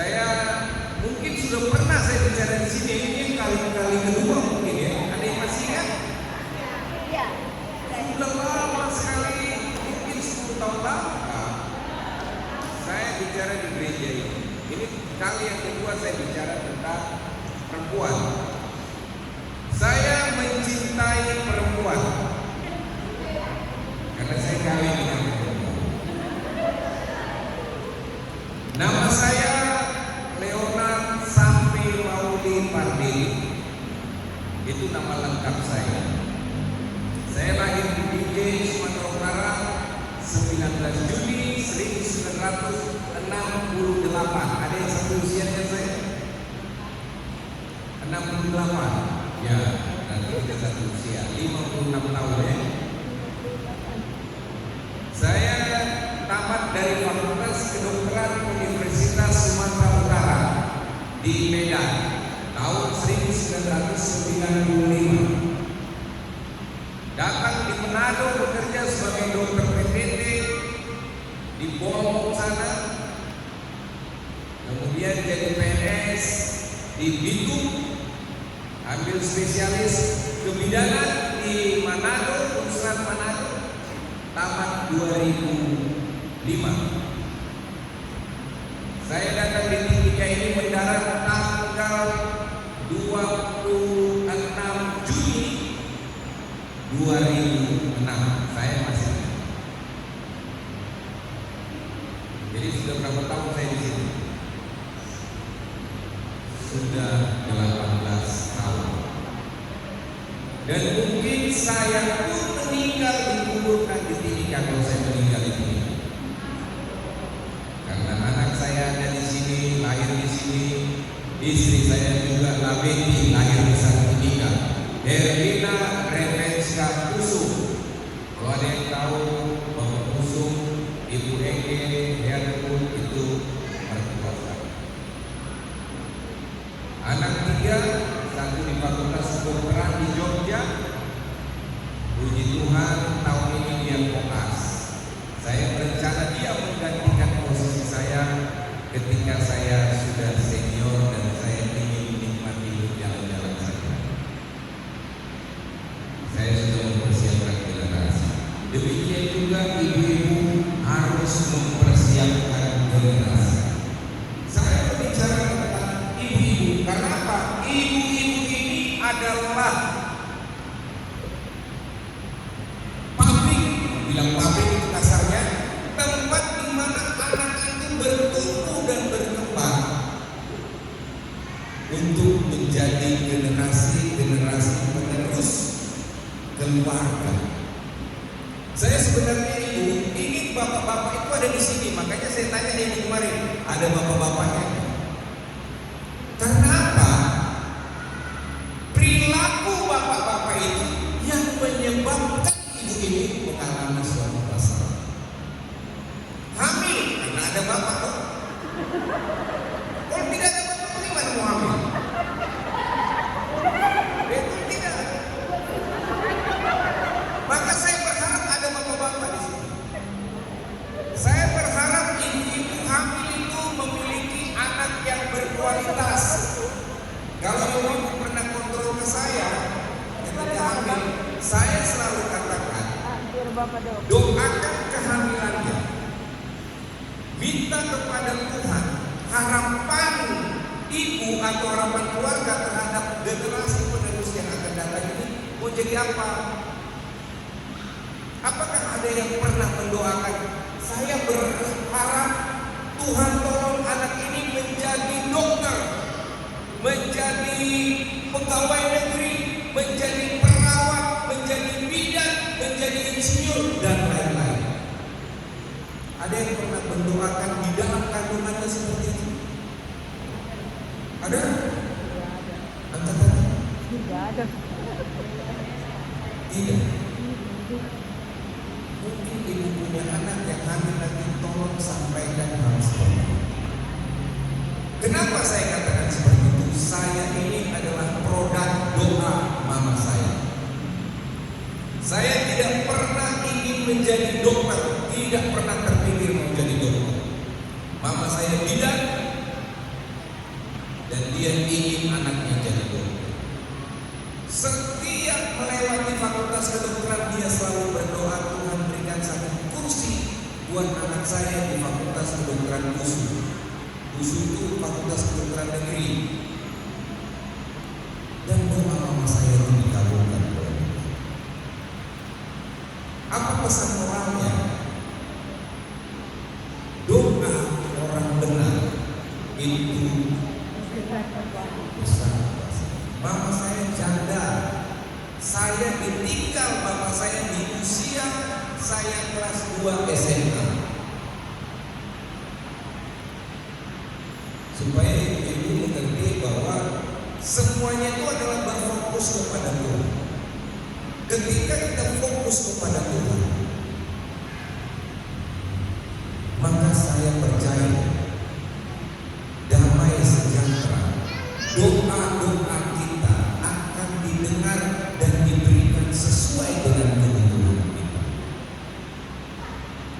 Saya mungkin sudah pernah saya bicara di sini, ini kali kedua mungkin ya. Ada yang masih ingat? Iya. Sudah lama sekali, mungkin 10 tahun lama. Saya bicara di gereja ini. Ini kali yang kedua saya bicara tentang perempuan. Saya mencintai perempuan karena saya kawin dengan perempuan. Nama saya Leonard Sampi Mauli Pardili. Itu nama lengkap saya. Saya lahir di Binjai, Sumatera Utara, 19 Juni 1968. Ada yang satu usianya saya? 68. Ya, nanti kita satu usia, 56 tahun ya. Saya tamat dari Fakultas Kedokteran Universitas Sumatera Utara di Medan tahun 1995. Datang di Manado bekerja sebagai dokter PPT di Bol sana. Kemudian jadi PNS di Bitung, ambil spesialis kebidanan di Manado, Universitas Manado, tamat 2005. Saya datang di Timika ini mendarat tanggal 26 Juni 2006. Saya masih ingat. Jadi sudah berapa tahun saya di sini? Sudah 18 tahun. Dan mungkin saya pun meninggal dikuburkan di Timika kalau saya meninggal di Timika. Karena anak saya ada di sini, lahir di sini, istri saya juga Labeti lahir di sana Timika. Herlina Revenska Kusum. Kalau ada yang tahu Bapak Kusum, Ibu Ege, Herkul itu mertua saya. Anak tiga, satu di Fakultas Kedokteran di Jogja. Puji Tuhan tahun ini dia koas. Saya berencana dia menggantikan posisi saya ketika saya sudah senior dan saya ingin menikmati hidup jalan-jalan saya. Saya sudah mempersiapkan generasi. Demikian juga ibu-ibu harus mempersiapkan generasi. Saya berbicara tentang ibu-ibu karena apa? Ibu-ibu ini adalah pabrik, bilang pabrik itu kasarnya, tempat di mana anak itu bertumbuh dan berkembang untuk menjadi generasi penerus keluarga. Saya sebenarnya ingin bapak-bapak itu ada di sini, makanya saya tanya ini kemarin, ada bapak-bapaknya? Karena apa? Perilaku bapak-bapak itu yang menyebabkan ibu ini mengalami suatu masalah. Hamil, karena ada bapak kok. Kalau tidak ada bapak, bagaimana mau hamil? Betul tidak? Maka saya berharap ada bapak-bapak di sini. Saya berharap ibu-ibu hamil itu memiliki anak yang berkualitas. Kalau ibu pernah kontrol ke saya ketika hamil, saya selalu katakan, doakan kehamilannya, minta kepada Tuhan harapan ibu atau harapan keluarga terhadap generasi penerus yang akan datang ini mau jadi apa? Apakah ada yang pernah mendoakan, saya berharap Tuhan tolong anak ini menjadi dokter, menjadi pegawai negeri, menjadi perawat, menjadi bidan, menjadi insinyur dan lain-lain. Ada yang pernah mendoakan di dalam kandungannya seperti itu? Ada? Angkat tangan. Tidak ada. Tidak. Mungkin ibu punya anak yang hamil nanti, tolong sampaikan hal seperti itu. Kenapa saya katakan seperti itu? Saya ini adalah produk doa mama saya. Saya tidak pernah ingin menjadi dokter, tidak pernah terpikir menjadi dokter. Mama saya bidan, dia ingin anaknya jadi dokter. Setiap melewati fakultas kedokteran dia selalu berdoa, Tuhan berikan satu kursi buat anak saya di fakultas kedokteran USU. USU itu fakultas kedokteran negeri. Dan doa mama saya itu dikabulkan. Apa pesan moralnya? Doa orang benar itu besar. Mama saya janda. Saya ditinggal bapak saya di usia saya kelas 2 SMA. Supaya ibu mengerti bahwa semuanya itu adalah berfokus kepada Tuhan. Ketika kita fokus kepada Tuhan, maka saya percaya damai sejahtera, doa-doa kita akan didengar dan diberikan sesuai dengan kebutuhan kita.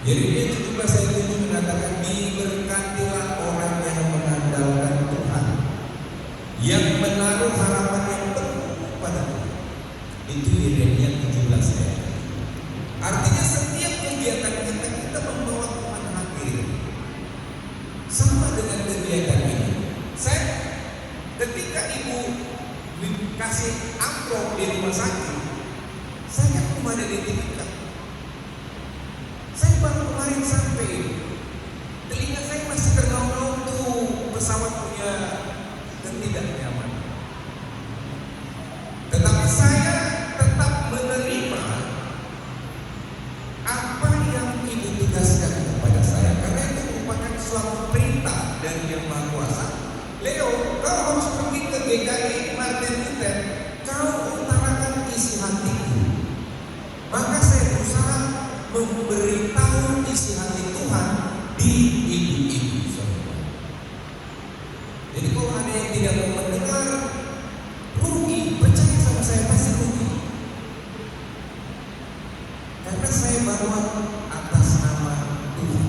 Yeremia 17:7 mengatakan, diberkatilah orang yang mengandalkan Tuhan, yang menaruh harapan yang penuh pada Tuhan. Itu Yeremia 17 ayat. Artinya setiap kegiatan kita membawa Tuhan hadir. Sama dengan kegiatan ini. Saya ketika ibu kasih amplop di rumah sakit, saya kemarin dititipkan. Saya baru kemarin sampai, telinga saya masih tergaul tuh pesawat punya ketidaknyamanan. Tetapi saya tetap menerima apa yang ibu tugaskan kepada saya, karena itu merupakan suatu perintah dari Yang Maha Kuasa. Leo, kau harus pergi ke GKI Martin Luther, kau utarakan isi hatiku. Maka saya berusaha memberitahu isi hati Tuhan di ibu-ibu saudara. Jadi kalau ada yang tidak mau mendengar, rugi, percaya sama saya pasti rugi. Karena saya bawa atas nama Tuhan.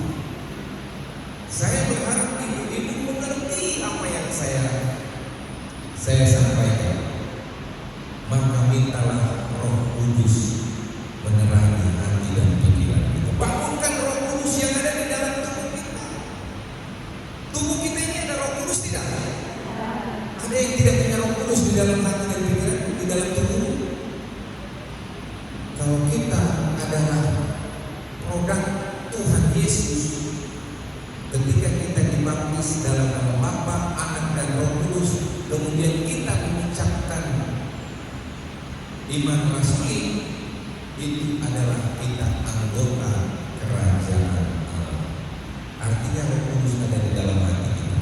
Saya berharap ibu-ibu mengerti apa yang saya sampaikan. Maka mintalah Roh Kudus menerangi hati dan pikiran kita. Bangunkan Roh Kudus yang ada di dalam tubuh kita. Tubuh kita ini ada Roh Kudus tidak? Ada yang tidak punya Roh Kudus di dalam hati dan pikiran, di dalam tubuh. Kalau kita adalah produk Tuhan Yesus, ketika kita dibaptis dalam nama Bapa, Anak dan Roh Kudus, kemudian kita mengucapkan iman rasuli, itu adalah kita anggota kerajaan Allah. Artinya Roh Kudus ada di dalam hati kita.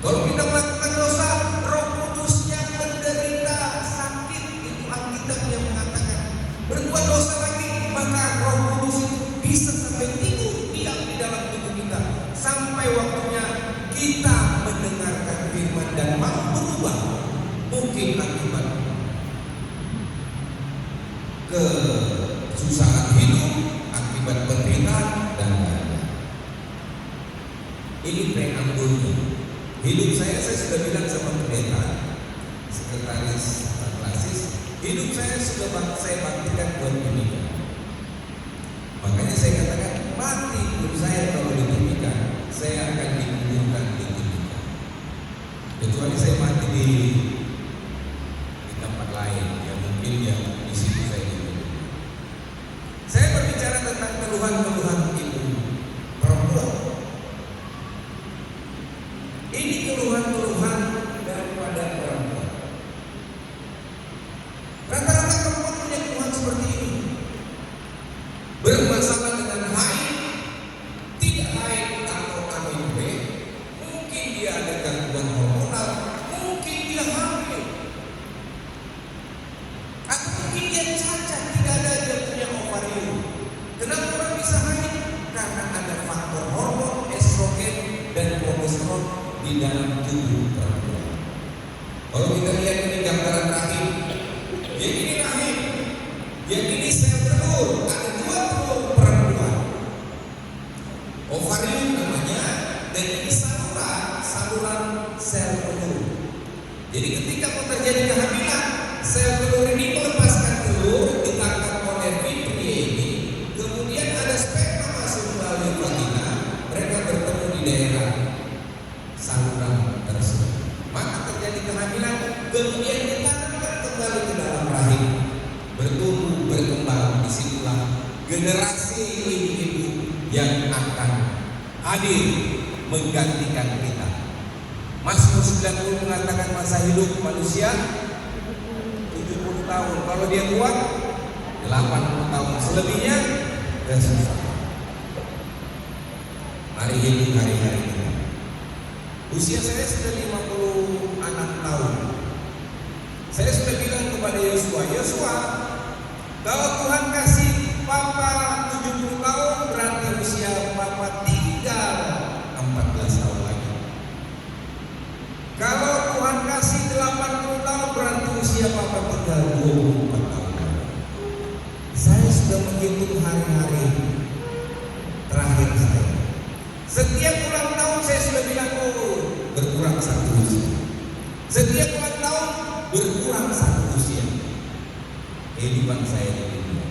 Kalau kita melakukan dosa, Roh Kudusnya menderita sakit. Itu Alkitab yang mengatakan. Berbuat dosa lagi, maka Roh Kudus bisa sampai tidur diam di dalam tubuh kita sampai waktunya kita mendengarkan firman dan mau berubah. Mungkin akibat kesusahan hidup, akibat penderitaan dan lain-lain. Ini preambulnya. Hidup saya sudah bilang sama pendeta, sekretaris klasis, hidup saya sudah saya baktikan buat pendidikan. Makanya saya katakan, mati hidup saya kalau dipikirkan, saya akan dikuburkan di pendidikan. Kecuali saya mati di tempat lain, ya mungkin ya di situ saya hidup. Saya berbicara tentang keluhan-keluhan ibu perempuan. Ini keluhan-keluhan daripada perempuan. Rata-rata perempuan punya keluhan seperti ini. Bermasalah dengan haid, tidak haid atau AMB, mungkin dia ada gangguan hormonal, mungkin dia hamil, atau mungkin dia cacat, tidak ada dia punya ovarium. Kenapa orang bisa haid? Karena ada faktor hormon, estrogen dan progesteron di dalam tubuh perempuan. Kalau kita lihat ini gambaran rahim, yang ini rahim, yang ini sel telur, ada 2 telur perempuan, ovarium namanya, dan ini saluran sel Jadi ketika mau terjadi kehamilan, sel telur ini melepaskan telur, ditangkap oleh fibria ini, kemudian ada sperma masuk melalui vagina, mereka bertemu di daerah saluran tersebut. Maka terjadi kehamilan, kemudian ditanamkan kembali ke dalam rahim, bertumbuh, berkembang. Disitulah generasi ibu-ibu yang akan hadir menggantikan kita. Mazmur 90 mengatakan masa hidup manusia 70 tahun. Kalau dia kuat 80 tahun. Selebihnya dan susah. Mari hidup hari-hari kita. Usia saya sudah 56 tahun. Saya sudah bilang kepada Yosua, kalau Tuhan kasih Papa 70 tahun, berarti usia Papa tinggal 14 tahun lagi. Kalau Tuhan kasih 80 tahun, berarti usia Papa tinggal 24 tahun lagi. Saya sudah menghitung hari-hari terakhir saya. Setiap ulang tahun saya sudah bilang, berkurang satu usia. Setiap ulang tahun berkurang satu usia. Kehidupan saya di dunia.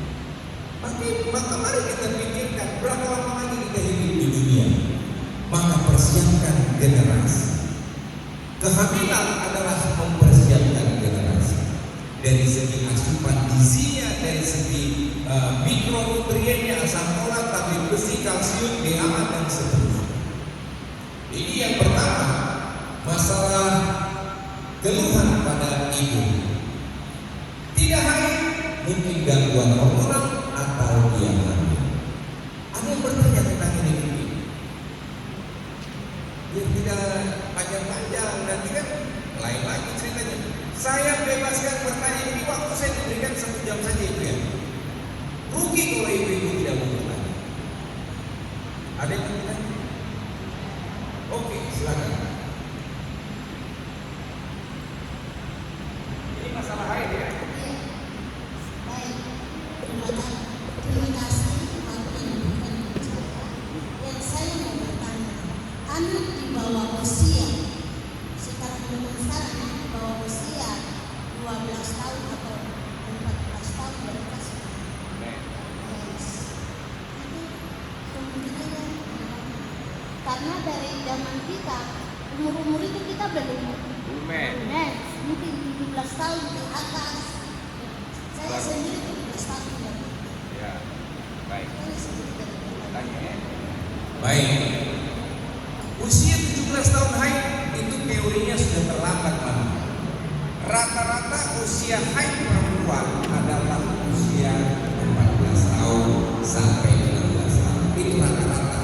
Maka mari kita pikirkan berapa lama lagi kita hidup di dunia. Maka persiapkan generasi. Kehamilan adalah mempersiapkan generasi. Dari segi asupan gizinya, dari segi mikronutriennya, asam folat, tablet besi, kalsium, DHA dan seterusnya. Ini yang pertama, masalah keluhan pada ibu. Tidak hanya mungkin gangguan hormonal atau dia hamil. Ada yang bertanya tentang ini mungkin. Biar tidak panjang-panjang, nanti kan lain lagi ceritanya. Saya bebaskan bertanya, ini waktu saya diberikan 1 jam saja itu ya. Rugi kalau ibu-ibu tidak mau bertanya. Ada yang bertanya? Oke, silakan. Ini masalah haid ya? Iya. Baik. Terima kasih waktu yang diberikan kepada saya. Dan saya mau bertanya, anak di bawah usia sekarang anak di bawah usia 12 tahun atau 14 tahun mereka sudah mens. Itu kemungkinannya karena dari zaman kita umur itu kita belum mens, mungkin 17 tahun ke atas. Saya sendiri 17 tahun lebih. Ya, baik. Saya sendiri dari Tanya ya. Baik. Usia 17 tahun haid itu teorinya sudah terlambat, Pak. Rata-rata usia haid perempuan adalah usia 14 tahun sampai 16 tahun. Itu rata-rata.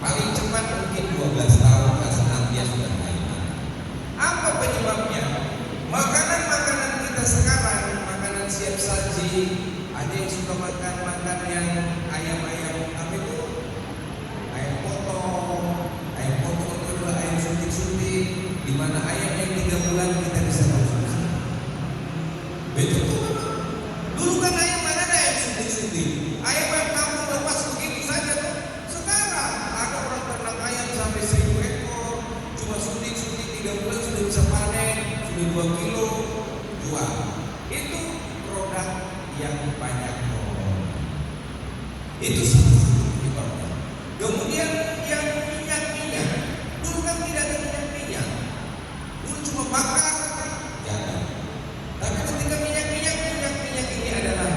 Paling cepat mungkin 12 tahun saat dia sudah haid. Apa penyebabnya? Makanan-makanan kita sekarang, makanan siap saji, ada yang suka makan yang ayam-ayam apa itu? Ayam potong itu adalah ayam suntik-suntik, di mana ayam yang 3 bulan kita bisa konsumsi. Betul. Dulu kan ayam mana ada ayam suntik-suntik? Ayam kampung lepas begitu saja tuh. Sekarang ada orang ternak ayam sampai 1000 ekor, cuma suntik-suntik 3 bulan sudah bisa panen, sudah 2 kilo jual. Itu produk yang banyak hormon. Itu salah satu penyebabnya. Kemudian yang minyak-minyak, dulu kan tidak ada minyak-minyak, dulu cuma bakar, ya. Tapi ketika minyak-minyak ini adalah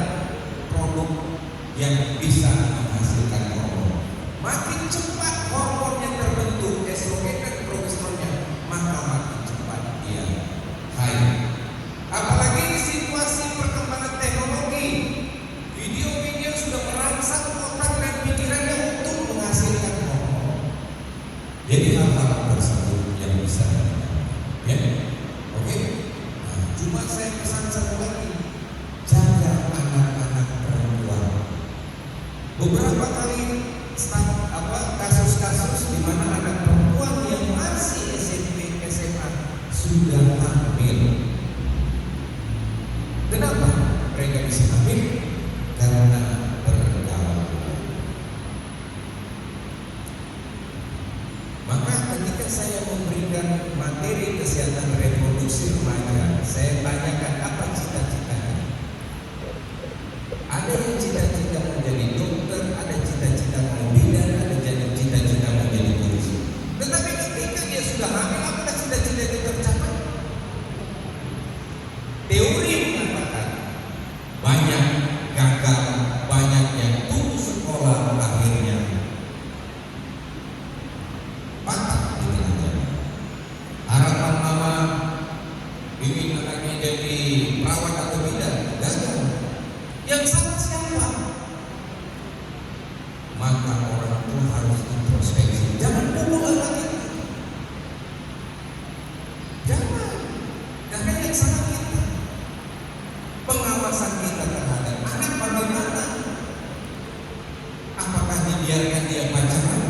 produk yang bisa menghasilkan hormon. Makin cepat hormon yang terbentuk, estrogen dan progesteronnya, maka makin cepat dia haid. Apalagi di situasi perkembangan teknologi, video-video sudah merangsang otak dan pikirannya untuk menghasilkan hormon. Jadi hal-hal tersebut yang bisa ya, oke. Nah, cuma saya pesan satu lagi, jaga anak-anak perempuan. Beberapa kali kasus-kasus di mana anak perempuan yang masih SMP, SMA sudah hamil. Kenapa mereka bisa hamil? Karena bergaul. Maka ketika saya memberikan materi kesehatan reproduksi remaja, saya tanyakan apa cita-citanya. Ada yang cita-cita menjadi dokter, ada cita-cita mau bidan, ada cita-cita menjadi polisi. Tetapi ketika dia sudah hamil, apakah cita-cita itu tercapai? Teori mengatakan banyak gagal, banyak yang putus sekolah, akhirnya patah di tengah jalan. Harapan mama ingin anaknya jadi perawat atau bidan, gagal. Yang salah siapa? Maka orang tua harus introspeksi. Jangan bunuh anak itu. Jangan. Karena yang salah kita. Pengawasan kita terhadap anak bagaimana? Apakah dibiarkan dia pacaran?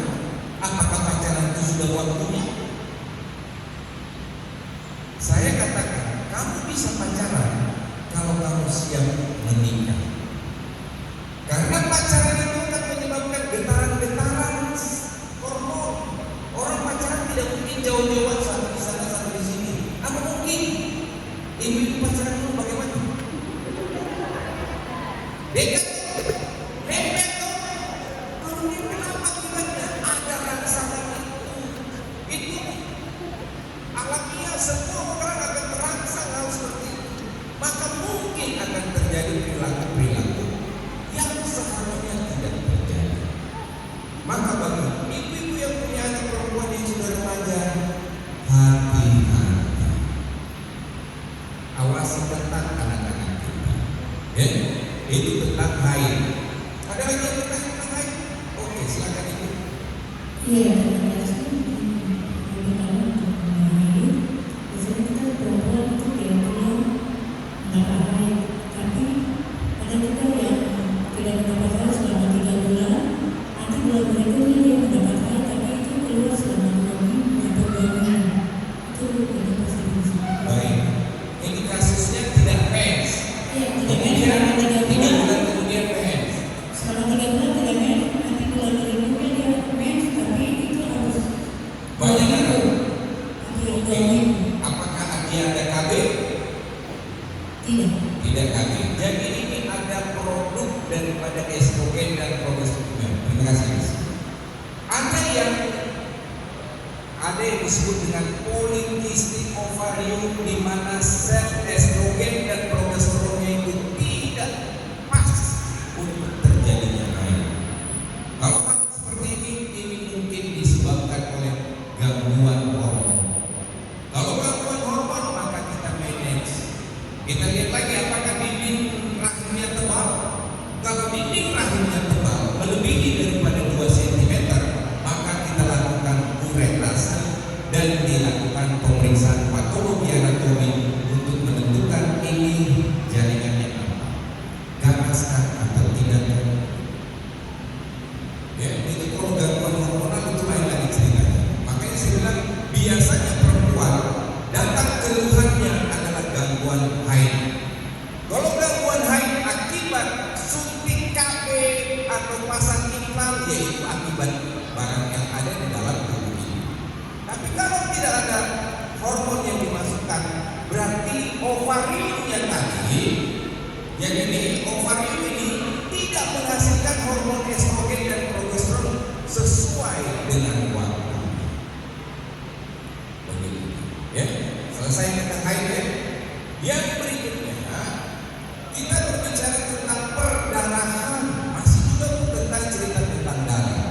Apakah pacaran itu sudah waktunya? Saya katakan, kamu bisa pacaran kalau kamu siap menikah. Karena pacaran itu akan menyebabkan getaran-getaran hormon. Orang pacaran tidak mungkin jauh-jauhan, satu di sana, satu di sini. Apa mungkin? Ibu pacaran dulu bagaimana? Dekat, nempel tuh. Kalau nempel apa akibatnya? Ada rangsangan itu alamiah, semua orang akan terangsang hal seperti itu. Maka mungkin akan terjadi perilaku-perilaku yang seharusnya tidak terjadi. Maka bagi ibu-ibu yang punya anak perempuan yang sudah remaja, hati-hati. Awasi ketat anak-anak kita. Ya, itu tentang haid. Ada lagi yang tentang haid? Oke, silakan ibu. Iya, terima kasih. Yang pertama untuk mengenai, biasanya kita perempuan itu tidak punya mendapat haid, tapi ada juga yang tidak mendapat haid selama 3 bulan. Nanti bulan berikutnya dia mendapat haid, tapi itu keluar selama 2 minggu atau 2 minggu. Itu juga pasti bisa. Baik, ini kasusnya tidak mens. Iya, Ini dia 3 bulan kemudian mens. selama 3 bulan tidak mens, nanti bulan berikutnya dia mens, tapi itu harus Banyak darah. nanti yang 2 minggu. Apakah dia ada KB? Tidak. Tidak KB. Jadi ini ada produk daripada estrogen dan progesteron. Terima kasih. Mas. Ada yang disebut dengan polikistik ovarium, di mana sel estrogen dan progesteronnya itu tidak pas untuk terjadinya haid. Kalau hal seperti ini mungkin disebabkan oleh gangguan hormon. Kalau gangguan hormon maka kita manage. Kita lihat lagi apakah dinding rahimnya tebal. Kalau dinding rahimnya tebal melebihi daripada 2 cm, maka kita lakukan uretrase dan dilakukan pemeriksaan patologi anatomi untuk menentukan ini jaringannya apa, ganaskah atau tidak. Ya, itu kalau gangguan hormonal itu lain lagi ceritanya. Makanya saya bilang biasanya perempuan datang keluhannya adalah gangguan haid. Kalau gangguan haid akibat suntik KB atau pasang implan, yaitu akibat barang yang ada di dalam tubuh ini. Tapi kalau tidak ada hormon yang dimasukkan, berarti ovariumnya tadi, jadi ovarium ini tidak menghasilkan hormon estrogen dan progesteron sesuai dengan waktu. Begitu. Ya, selesai tentang haid ya. Yang berikutnya kita berbicara tentang perdarahan, masih juga tentang cerita tentang darah.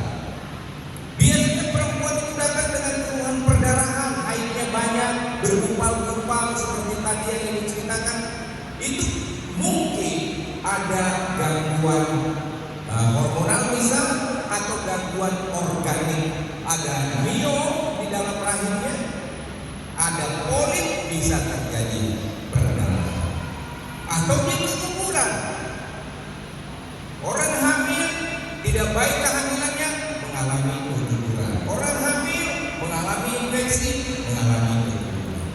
Biasanya perempuan itu datang dengan keluhan perdarahan, haidnya banyak, bergumpal-gumpal seperti tadi yang diceritakan. Itu mungkin ada gangguan hormonal misal atau gangguan organik. Ada miom di dalam rahimnya, ada polip, bisa terjadi perdarahan. Atau dia keguguran. Orang hamil tidak baik kehamilannya, mengalami keguguran. Orang hamil mengalami infeksi, mengalami keguguran.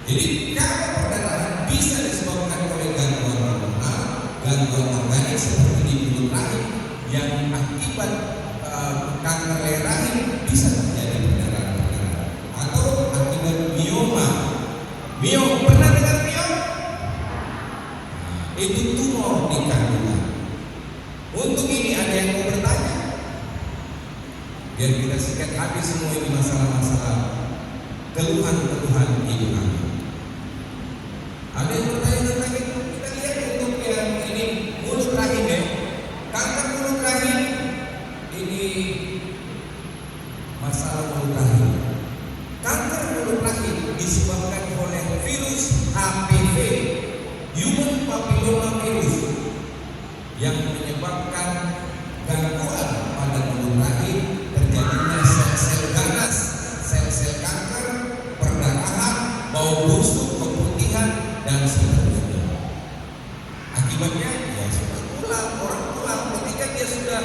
Jadi kalau perdarahan bisa disebabkan oleh gangguan hormonal, gangguan organik seperti di mulut rahim yang akibat kanker leher rahim bisa terjadi perdarahan. sikat habis semua ini masalah-masalah keluhan-keluhan hidup kami. Ada yang bertanya lagi, kita lihat untuk yang ini mulut rahim ya. Kanker mulut rahim ini masalah mulut rahim. Kanker mulut rahim disebabkan oleh virus HPV, Human Papilloma Virus, yang menyebabkan gangguan pada mulut rahim, terjadinya sel-sel ganas, sel-sel kanker, perdarahan, bau busuk, keputihan, dan seterusnya. Akibatnya ya sudah pulang, orang pulang ketika dia sudah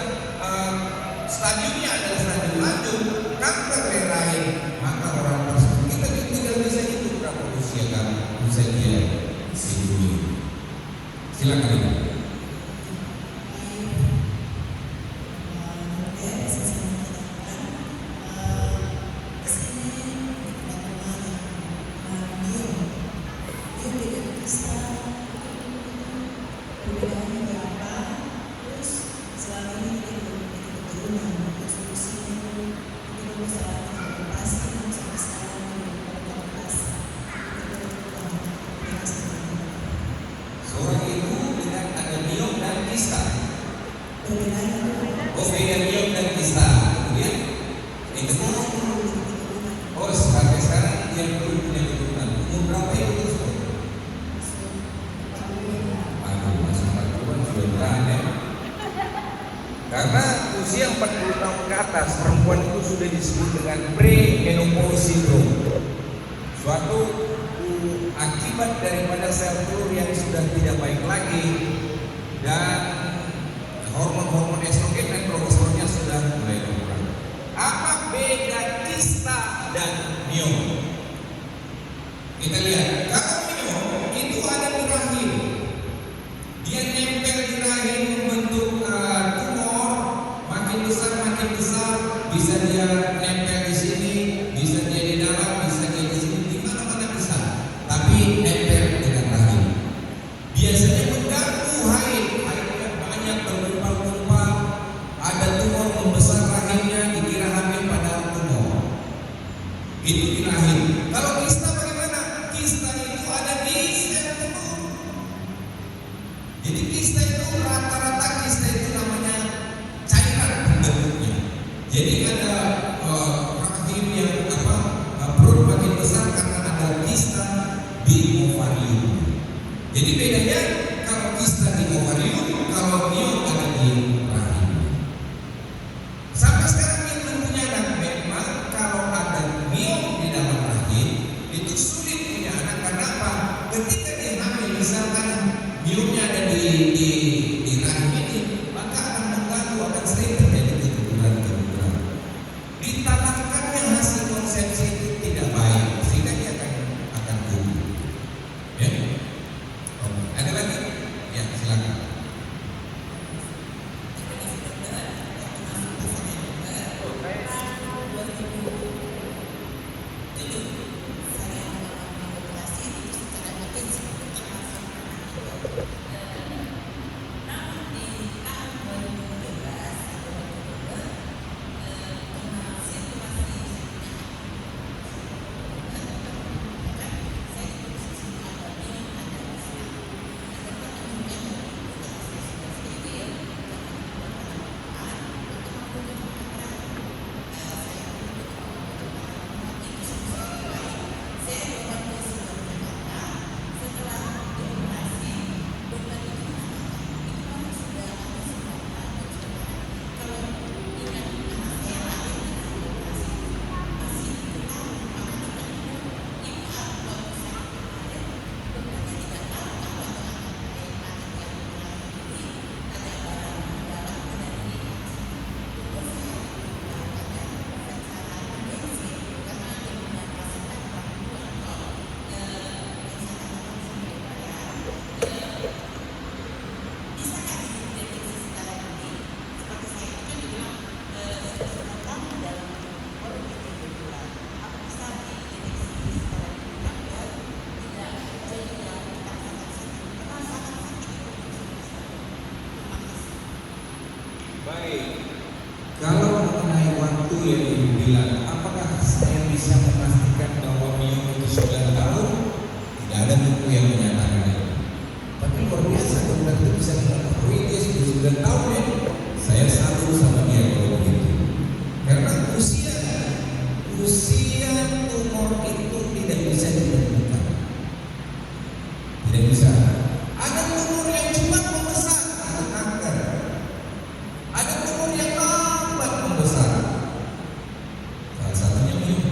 stadiumnya adalah stadium lanjut kanker rahim, maka orang tersebut kita tidak bisa hidup berapa usia kan, bisa dia hidup. Silakan Ibu. Seorang ibu dengan anemia dan kista. Anemia dan kista. Kemudian yang kedua, sampai sekarang dia belum punya keturunan. Umur berapa itu? Masih 40-an sudah berat ya. Karena usia 40 tahun ke atas, perempuan itu sudah disebut dengan pre-menopause syndrome. Suatu akibat daripada sel telur yang sudah tidak baik lagi dan hormon-hormon estrogen dan progesteronnya sudah mulai berkurang. Apa beda kista dan miom? Kita lihat, kalau miom itu ada di rahim, dia nempel di rahim membentuk tumor, makin besar, bisa dia nempel di sini, bisa dia di dalam, bisa dia di sini, di mana-mana bisa. Tapi nempel dengan rahim. Biasanya mengganggu haidnya banyak bergumpal-gumpal, ada tumor membesar rahimnya, dikira hamil padahal tumor. Itu di rahim. Kalau kista bagaimana? Kista itu ada di sel telur. Jadi kista itu rata-rata kista itu namanya cairan bentuknya. Jadi ada rahim yang perut makin besar karena ada kista di ovarium. Jadi bedanya kalau kista di ovarium, kalau miom ada di rahim. Sampai sekarang yang belum punya anak, memang kalau ada miom di bisa mengetahui dia sudah 9 tahun ya. Saya salut sama dia kalau begitu. Karena usia tumor itu tidak bisa ditentukan. Tidak bisa. Ada tumor yang cepat membesar, ada kanker. Ada tumor yang lambat membesar. Salah satunya myoma.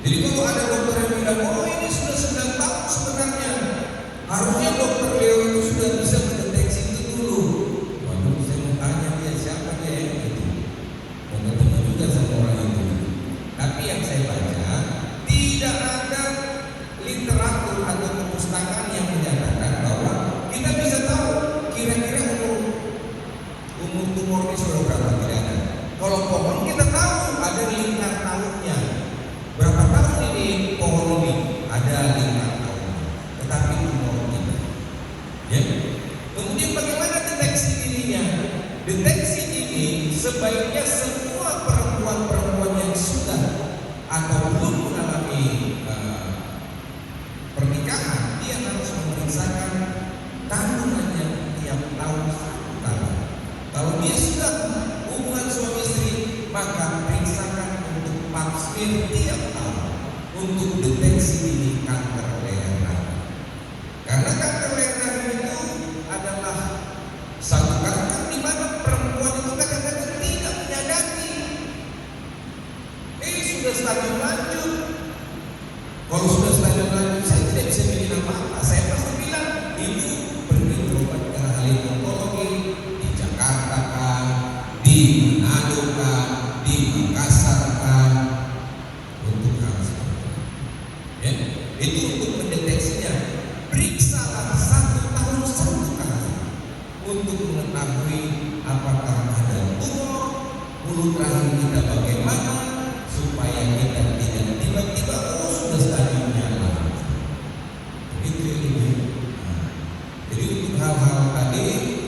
Jadi kalau ada dokter yang bilang, oh ini sudah 9 tahun sebenarnya, harusnya dokter Leo itu sudah bisa mendeteksi itu dulu. Waduh, saya mau tanya dia siapa dia yang itu. Mau ketemu juga sama orang itu. Tapi yang saya baca, tidak ada literatur atau perpustakaan yang menyatakan bahwa kita bisa tahu kira-kira umur tumor ini sudah berapa, tidak ada. Kalau pohon kita tahu ada lingkar tahunnya. Berapa tahun ini pohon ini? Ada lingkar tahunnya. Tetapi tumor tidak. Ya. Kemudian bagaimana deteksi dininya? Deteksi dini sebaiknya semua perempuan-perempuan yang sudah atau belum mengalami pernikahan, dia harus memeriksakan kandungannya tiap tahun 1 kali. Kalau dia sudah hubungan suami istri, maka periksakan untuk pap smear tiap tahun untuk deteksi dini kanker leher rahim. Karena kanker leher rahim itu adalah satu kanker di mana perempuan itu kadang-kadang tidak menyadari. Sudah stadium lanjut. Kalau sudah stadium lanjut, saya tidak bisa pilih apa-apa. Saya pasti bilang, ibu pergi berobat ke ahli onkologi di Jakarta kan, di Manado kan, di Makassar kan, untuk hal seperti itu. Ya, itu untuk mendeteksinya. Periksalah 1 tahun 1 kali untuk mengetahui apakah ada tumor, mulut rahim kita bagaimana, supaya kita tidak tiba-tiba sudah stadiumnya lah. Begitu ini. Jadi untuk hal-hal tadi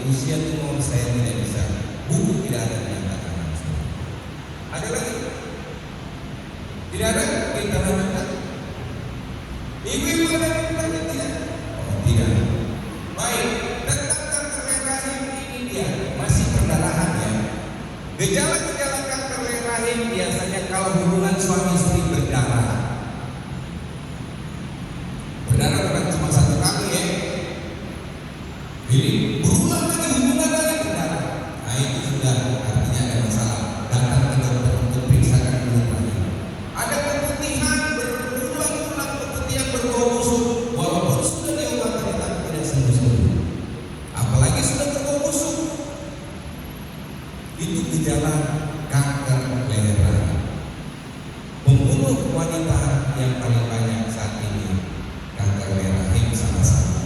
usia tumor saya tidak bisa. Buku tidak ada menyatakan langsung. Ada lagi? Tidak ada? Kita lanjutkan. Ibu-ibu ada yang bertanya tidak? Oh tidak. Baik. Tentang kanker leher rahim ini dia masih perdarahan ya. Gejala-gejala kanker leher rahim biasanya kalau hubungan suami istri berdarah. Berdarah bukan cuma 1 kali ya. Jadi berulang lagi hubungan lagi berdarah. Nah itu sudah artinya ada masalah. Datang ke dokter untuk periksakan mulut rahim. Ada keputihan berulang-ulang, keputihan berbau busuk, walaupun sudah diobati tapi tidak sembuh-sembuh. Apalagi sudah berbau busuk. Itu gejala kanker leher rahim. Pembunuh wanita yang paling banyak saat ini kanker leher rahim sama-sama.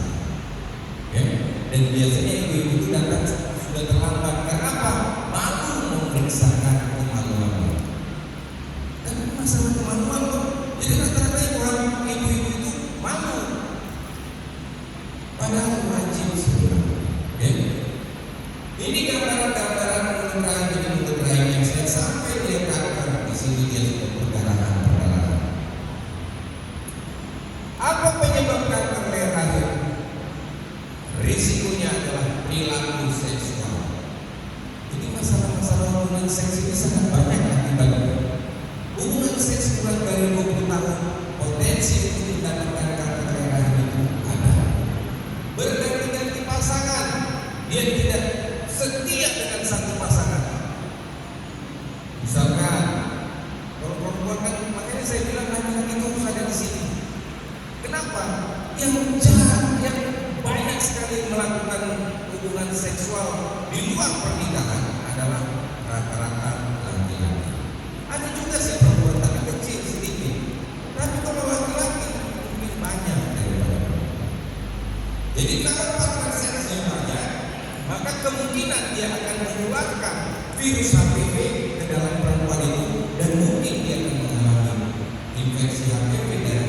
Ya? Dan biasanya ibu-ibu itu datang sudah terlambat. Kenapa? Malu memeriksakan kemaluan. Dan masalah kemaluan kok. Jadi rata-rata ibu-ibu itu malu. Padahal wajib sebenarnya. Ya? Ini gambaran-gambaran mulut rahim ini mulut rahim yang saya sampai dia kanker di sini dia sudah perdarahan. Apa penyebab kanker leher rahim? Risikonya adalah perilaku seksual. Jadi masalah-masalah hubungan seks ini sangat banyak akibatnya. Hubungan seks kurang dari 20 tahun, potensi untuk mendapatkan kanker leher rahim itu ada. Berganti-ganti pasangan, dia tidak setia dengan satu pasangan. Misalkan kalau perempuan kan, makanya saya bilang laki-laki itu harus ada di sini. Kenapa? Yang jahat, yang banyak sekali melakukan hubungan seksual di luar pernikahan adalah rata-rata laki-laki. Ada juga sih perempuan tapi kecil sedikit. Tapi kalau laki-laki mungkin banyak daripada perempuan. Jadi kalau partner seksnya banyak, maka kemungkinan dia akan menularkan virus HPV ke dalam perempuan itu dan mungkin dia akan mengalami infeksi HPV dan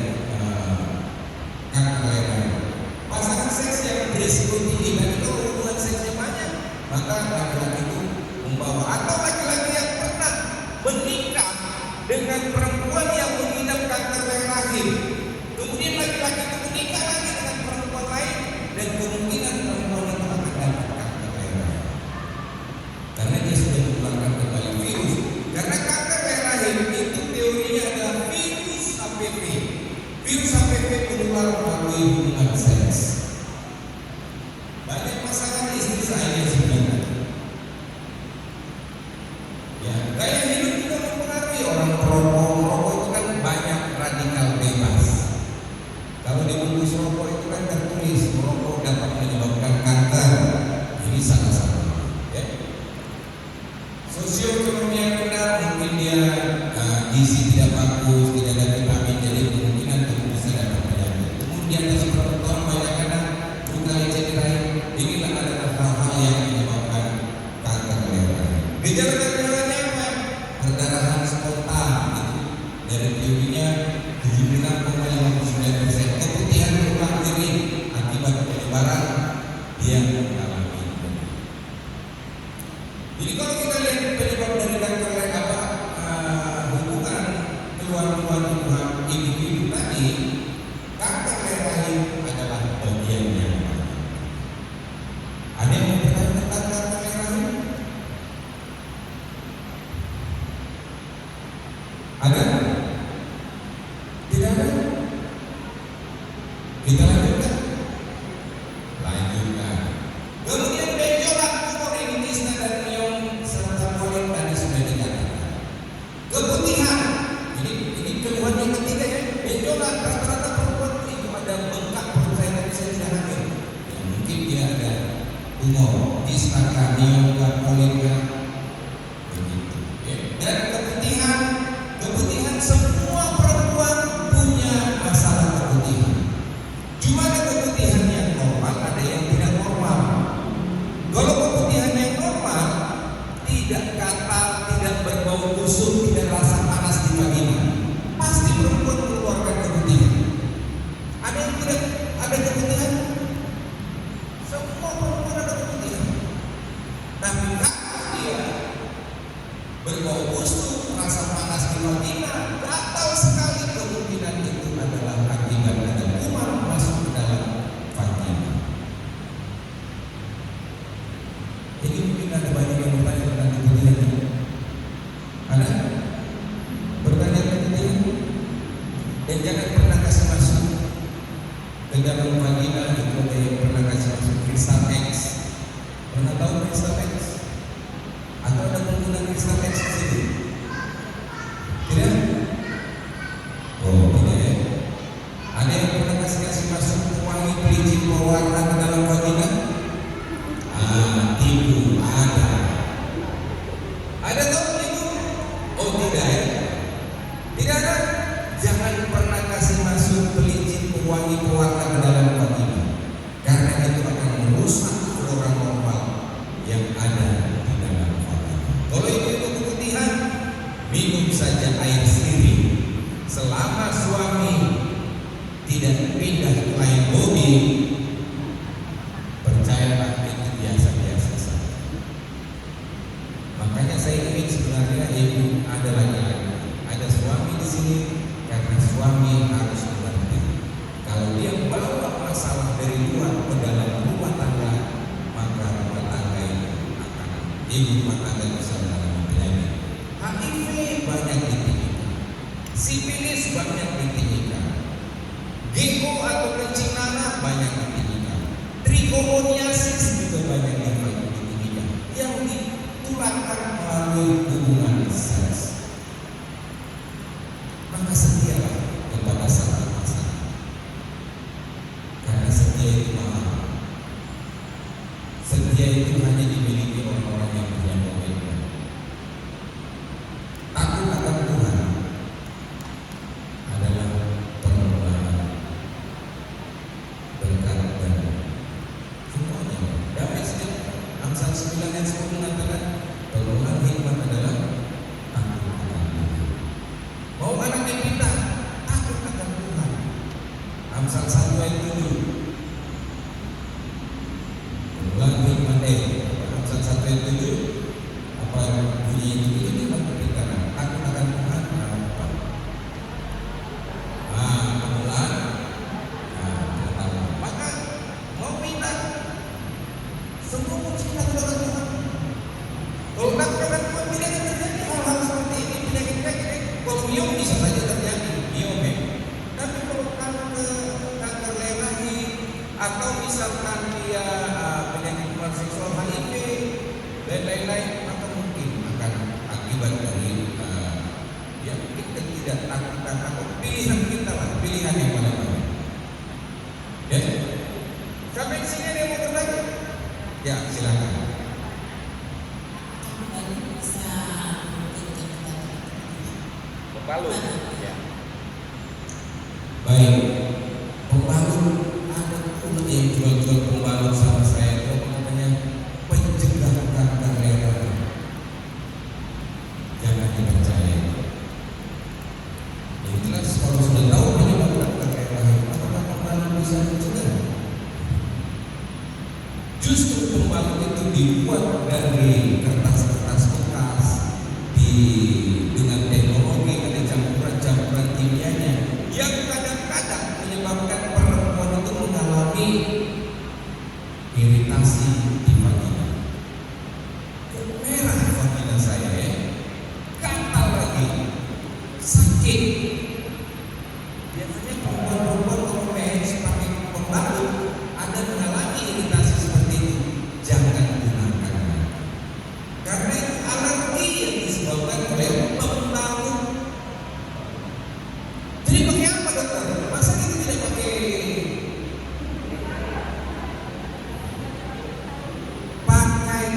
kanker leher rahim. Pasangan seks yang berisiko tinggi dan kalau hubungan seksnya banyak, maka laki-laki itu membawa atau laki-laki yang pernah menikah dengan perempuan yang mengidap kanker leher rahim, kemudian laki-laki itu menikah lagi dengan perempuan lain dan kemungkinan perempuan itu akan Virus HPV menular melalui hubungan seks. Banyak pasangan istri saya sebenarnya. Ya, gaya hidup juga mempengaruhi orang merokok itu kan banyak radikal bebas. Kalau di bungkus rokok itu kan tertulis merokok dapat menyebabkan kanker. Ini salah satu. Ya. Sosioekonomi yang rendah mungkin dia gizi tidak bagus, tidak ada vitamin, jadi kemungkinan bisa dapat penyakit. Kemudian ada seperti orang banyak kadang buka lecet lain. Inilah adalah hal-hal yang menyebabkan kanker leher. Gejala-gejalanya apa? Perdarahan spontan gitu. Dari teorinya 76,59%. Keputihan tulang diri akibat penyebaran dia mengalami. Jadi kalau kita lihat penyebab dari kanker leher apa hubungan keluar-keluar individu tadi, kanker leher rahim adalah bagiannya. Ada yang mau bertanya tentang kanker leher rahim? Ada? Tidak ada? Kita lanjutkan. Lanjutkan. Kemudian benjolan tumor ini kisna dan miom serta polit tadi sudah dikatakan. Keputihan. Ini keluhan yang ketiga ya. Benjolan rata-rata perempuan itu ada bengkak perut saya tadi saya tidak hamil. Ya, mungkin dia ada tumor kisna miom polit begitu. Ya. Dan keputihan semua perempuan punya masalah keputihan. Cuma ada keputihan yang normal, ada yang tidak normal. Kalau keputihan yang normal tidak gatal, tidak berbau kusut, tidak rasa panas di vagina, pasti perempuan mengeluarkan keputihan. Ada yang tidak ada keputihan? Semua perempuan ada keputihan. Tapi kalau dia berbau kusut, rasa panas di vagina, gatal sekali, kemungkinan itu adalah akibat ada kuman masuk ke dalam vagina. Jadi mungkin ada banyak yang bertanya tentang keputihan. Ada? Bertanya keputihan? Dan jangan pernah kasih masuk ke dalam vagina itu ada yang pernah kasih masuk kristal X. Pernah tahu kristal X? Atau ada pengguna kristal X di sini? Tidak? Oh, tidak ya. Ada yang pernah kasih masuk wangi pelicin berwarna ke dalam vagina? Itu ada. Ada tahu itu? Oh tidak ya. Tidak ada. Jangan pernah kasih masuk pelicin wangi berwarna ke dalam vagina, karena itu akan merusak flora normal yang ada di dalam vagina. Kalau itu keputihan, minum saja air sirih. Selama suami tidak pindah ke lain mobil, percayalah itu biasa-biasa saja. Makanya saya ingin sebenarnya ibu ada laki-laki, ada suami di sini, karena suami harus mengerti. Kalau dia bawa masalah dari luar ke dalam rumah tangga, maka rumah tangga itu akan ibu rumah tangga bisa mengalami penyakit. HIV banyak ditinggikan, sifilis banyak ditinggikan, GO atau kencingana banyak ditinggikan, trichomoniasis juga banyak ditinggikan, yang ditularkan melalui hubungan seks. Maka setialah kepada sang pasangan, karena setia itu mahal. Setia itu hanya dimiliki orang-orang yang punya komitmen. Takut akan Tuhan adalah permulaan berkat dan semuanya damai sejahtera. Amsal 9 ayat 10 mengatakan permulaan hikmat adalah takut akan Tuhan. Mau anak yang pintar, takut akan Tuhan. Amsal 1 ayat 7. Permulaan hikmat Amsal 1 ayat 7. Apa bunyi itu? Ini adalah kepintaran. Takut akan Tuhan. Apa? Permulaan. Maka mau pintar, semua mencintai kepada Tuhan. Kalau takut akan Tuhan, tidak akan terjadi hal-hal seperti ini. Penyakit-penyakit kalau miom bisa saja terjadi, miom. Tapi kalau atau misalkan dia penyakit menular seksual HIV dan lain-lain, maka mungkin akan akibat dari ya kita tidak lakukan atau pilihan kita lah, pilihan yang paling baik. Ya, sampai di sini ada yang mau bertanya? Ya, silakan. Palu. Ya. Baik, pembalut ada pun yang jual-jual pembalut sama saya itu namanya pencegah kanker leher. Jangan dipercaya. Yang jelas kalau sudah tahu penyebab kanker leher, apakah pembalut bisa mencegah? Justru pembalut itu dibuat dari kertas-kertas bekas dengan teknologi ada campuran kimianya yang kadang-kadang menyebabkan perempuan itu mengalami iritasi di vagina. Merah vagina saya ya, gatal lagi, sakit. Biasanya perempuan-perempuan kalau mens pakai pembalut ada mengalami iritasi seperti itu. Jangan gunakan, karena itu alergi yang disebabkan oleh pembalut. Jadi pakai apa dokter? Masa kita tidak pakai kain?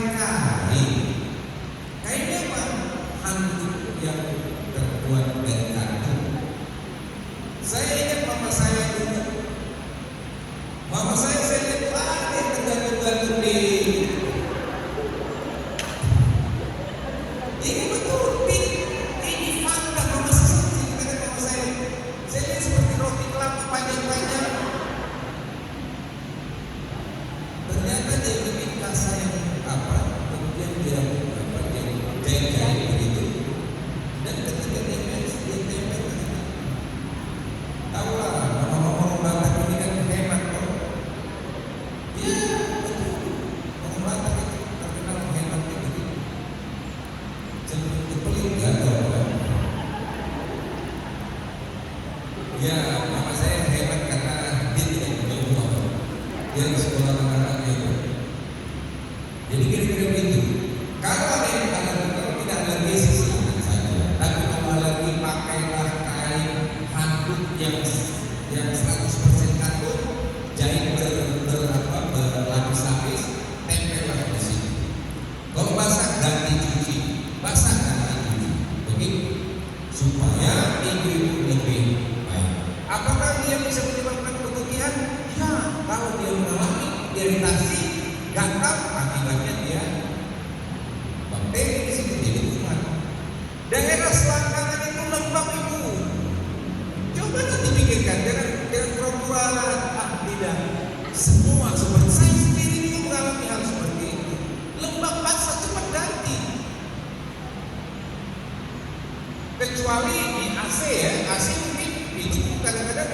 Kainnya apa? Handuk yang terbuat dari kardus. Saya ingat mama saya dulu. Mama saya lihat ada yang tergantung-gantung di. Ini betul, ini fakta mama saya ceritakan mama saya. Saya lihat seperti roti kelapa panjang-panjang. Ternyata dia bikin kasa yang apa, kemudian dia jahit-jahit begitu. Dan ketika dia tempel, tahu lah, mama-mama orang Batak ini kan hemat kok. Iya, betul. Orang Batak itu terkenal hemat begitu. Cenderung pelit nggak tahu kan? Ya, mama saya hebat karena dia tidak punya uang. Dia di sekolah anak-anaknya itu. Jadi kira-kira begitu. Kalau ada yang alergi, kalau tidak alergi silahkan saja. Tapi kalau alergi pakailah kain handuk yang 100% kardus, jahit berlapis-lapis, tempellah di sini. Kalau basah ganti cuci, basah ganti cuci. Begitu supaya ibu-ibu lebih baik. Apakah dia bisa menyebabkan kematian? Ya, kalau dia mengalami iritasi, gatal, akibatnya dia bakteri di situ jadi kuman. Daerah selangkangan itu lembab ibu. Coba nanti pikirkan, jangan pura-pura tidak. Semua seperti saya sendiri juga mengalami hal seperti itu. Lembab basah cepat ganti. Kecuali di AC ya, AC mungkin itu kadang-kadang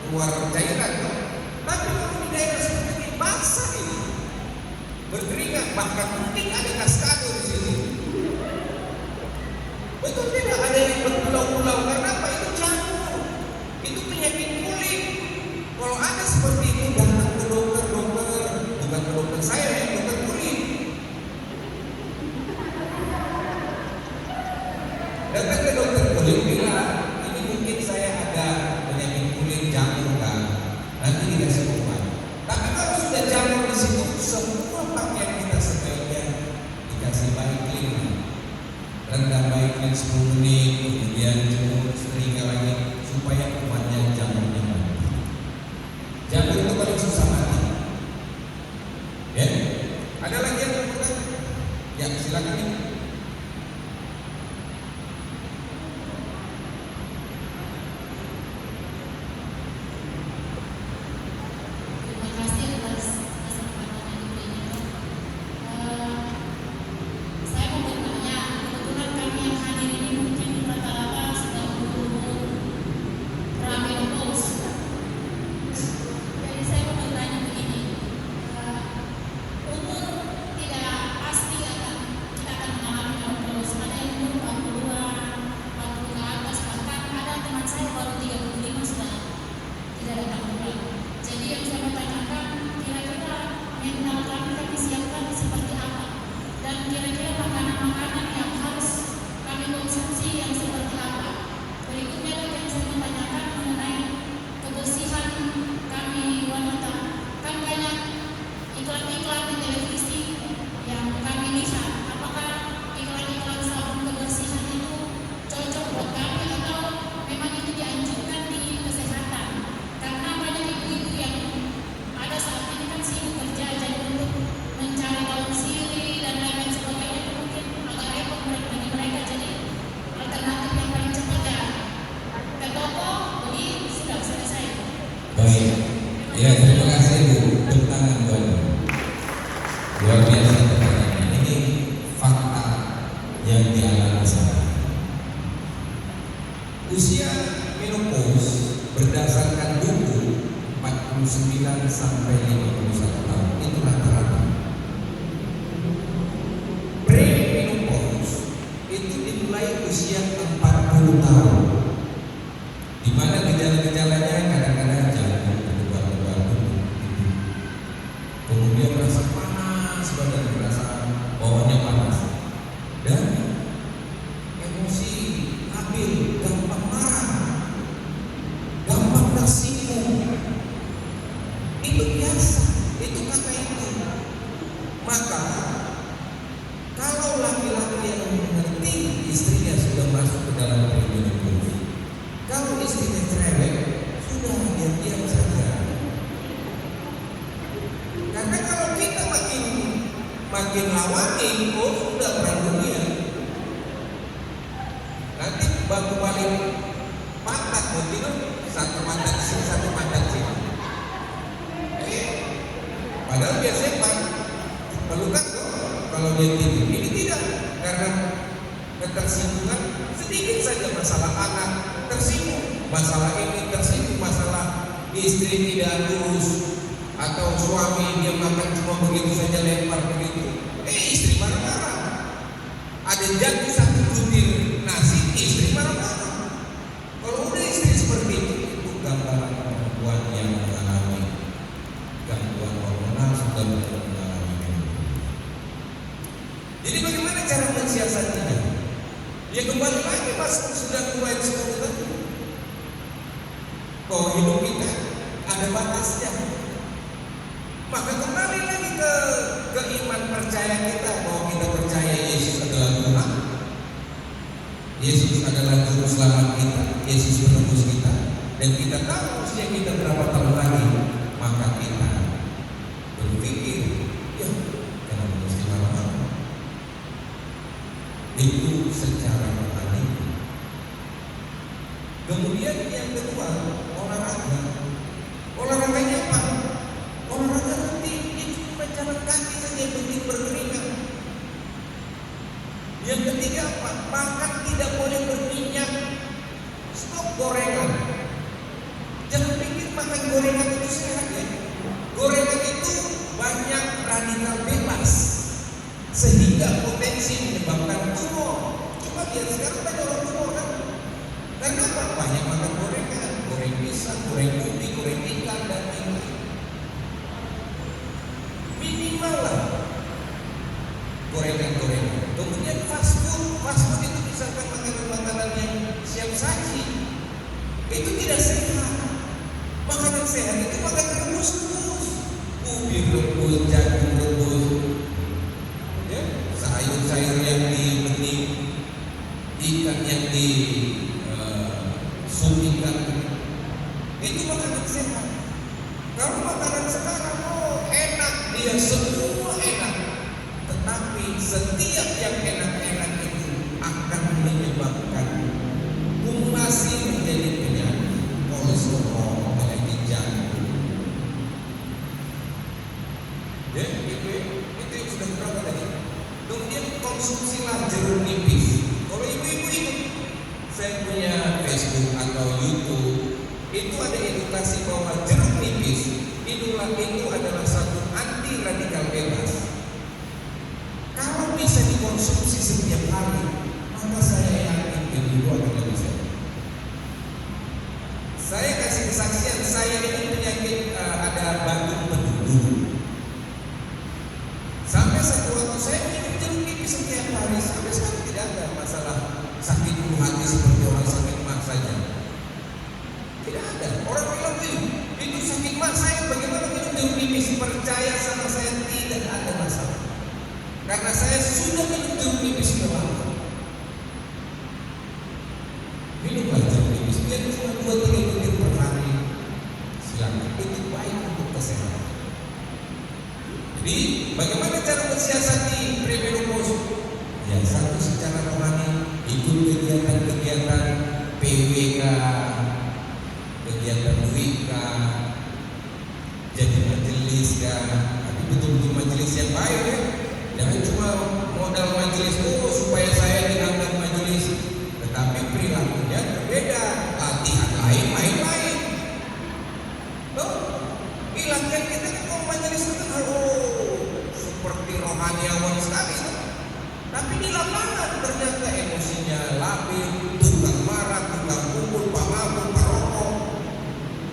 keluar cairan. Tapi kalau di daerah seperti ini basah ini, berkeringat, bahkan mungkin ada kaskade di sini. Betul tidak? Ada yang berpulau-pulau. Karena apa? Itu jamur, itu penyakit kulit. Kalau ada seperti itu, datang ke dokter, bukan ke dokter saya ya, dokter kulit. Datang ke dokter kulit bilang, ini mungkin saya ada penyakit kulit jamur kan. Nanti dikasih obat. Tapi kalau sudah jamur di situ, semua pakaian kita sebaiknya dikasih Baiklin. Rendam Baiklin 10 menit, kemudian jemur setrika lagi supaya kuatnya jamurnya mati. Jamur itu paling susah mati. Ya, ada lagi yang mau bertanya? Ya, silakan ini. Terima kasih atas kesempatan yang diberikan. Saya mau bertanya, kebetulan kami yang hadir ini mungkin rata-rata sudah umur ramai Usia menopause berdasarkan buku 49 sampai 51 tahun itu rata-rata. Pre-menopause itu dimulai usia 40 tahun, di mana gejala-gejalanya kadang-kadang jantung berdebar-debar, kemudian merasa panas badan, merasa bawahnya panas, dan emosi labil, gampang marah, gampang tersinggung. Itu biasa, itu kata itu. Maka kalau laki-laki yang mengerti istrinya sudah masuk ke dalam perimenopause, kalau istrinya cerewet, sudah diam-diam saja. Karena kalau kita makin lawani, oh sudah perang dunia. Nanti baku balik patah mungkin satu mata di sini, satu mata di sini. Padahal biasanya pelukan kalau dia tidur. Ini tidak, karena ketersinggungan sedikit saja, masalah anak tersinggung, masalah ini tersinggung, masalah istri tidak lurus atau suami dia makan cuma begitu saja lempar begitu. Istri marah-marah. Ada jatuh satu butir nasi, istri marah-marah. Kalau udah istri seperti itu gambaran perempuan yang mengalami gangguan hormonal, sudah mengalami. Jadi bagaimana cara mensiasatinya? Ya kembali lagi pas sudah mulai disebut tadi, bahwa hidup kita ada batasnya. Maka kembali lagi ke iman percaya kita, bahwa kita percaya Yesus adalah Tuhan, Yesus adalah juru selamat kita, Yesus penebus kita, dan kita tahu usia kita berapa tahun lagi. Maka kita berpikir, ya jangan mesti marah-marah. Itu secara rohani. Kemudian yang kedua, olahraga. Olahraganya apa? Olahraga rutin, itu cuma jalan kaki saja, penting berkeringat. Yang ketiga apa? Makan tidak boleh berminyak. Stop gorengan. Jangan pikir makan gorengan itu sehat ya. Gorengan itu banyak radikal bebas sehingga potensi menyebabkan tumor. Coba lihat sekarang banyak orang tumor kan? Karena apa? Banyak makan gorengan, goreng pisang, goreng ubi, goreng ikan dan lain-lain. Minimal lah gorengan-gorengan. Kemudian fast food itu misalkan makanan-makanan yang siap saji, itu tidak sehat. Makanan sehat itu makan rebus-rebus, ubi rebus, jagung rebus, ya, sayur-sayur yang dibening, ikan yang disumikan, itu makanan sehat. Kalau makanan sekarang enak, dia semua enak, tetapi setiap yang enak-enak itu akan menyebabkan kumulasi menjadi penyakit kolesterol, penyakit jantung. Ya, itu yang sudah berapa tadi. Kemudian konsumsilah jeruk nipis. Kalau ibu-ibu itu, saya punya Facebook atau YouTube, itu ada edukasi bahwa jeruk nipis itu adalah satu anti radikal bebas. Kalau bisa dikonsumsi setiap hari, maka saya yakin ibu akan lebih sehat. Saya kasih kesaksian, saya ini penyakit ada batu penduduk. Sampai satu waktu saya minum jeruk nipis setiap hari, sampai sekarang tidak ada masalah sakit hati seperti orang sakit mah saja. Tidak ada. Orang bilang itu sakit mah, saya bagaimana minum jeruk nipis? Percaya sama saya, tidak ada masalah. Karena saya sudah minum jeruk nipis sudah lama. Minumlah jeruk nipis, biar cuma 2-3 butir per hari. Silakan, itu baik untuk kesehatan. Jadi bagaimana cara mensiasati premenopause? Ya, satu secara rohani, ikut kegiatan-kegiatan PWK, kegiatan WIK, jadi majelis ya, tapi betul-betul majelis yang baik ya. Jangan cuma modal majelis supaya saya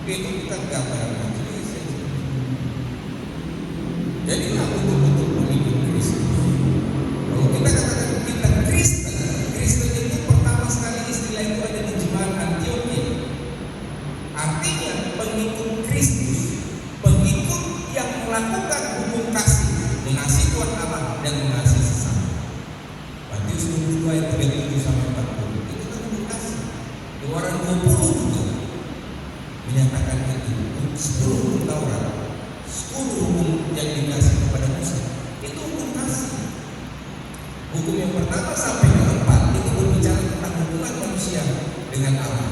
itu bukan gambaran majelis. Jadilah betul-betul pengikut Kristus. Kalau kita katakan kita Kristen, Kristen itu pertama sekali istilah itu ada di Jemaat Antioquia. Artinya pengikut Kristus, pengikut yang melakukan hukum kasih, mengasihi Tuhan Allah dan mengasihi sesama. Matius 22 ayat 37 sampai 40 itu kan hukum kasih. Di Warang 20 juga menyatakan itu 10 hukum Taurat, 10 hukum yang dikasih kepada Musa itu hukum kasih. Hukum yang pertama sampai keempat itu berbicara tentang hubungan manusia dengan Allah.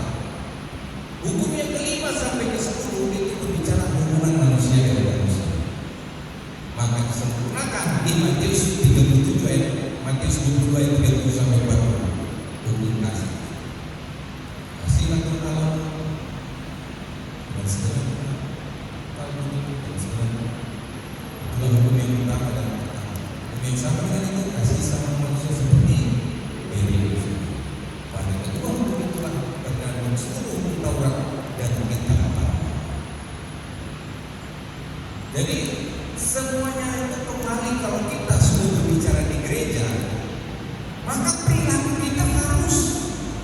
Hukum yang kelima sampai ke 10 itu berbicara hubungan manusia dengan manusia. Maka disempurnakan di Matius 37 ayat Matius 22 ayat 30 sampai 40 hukum kasih. Kasihlah Tuhan Allah dan segala kalau dan segala itulah hukum yang utama dan pertama. Hukum yang sama dengan itu kasih sama manusia seperti diri sendiri. Pada kedua hukum itulah terkandung seluruh hukum Taurat dan kitab Allah. Jadi semuanya itu kembali kalau kita sudah berbicara di gereja, maka perilaku kita harus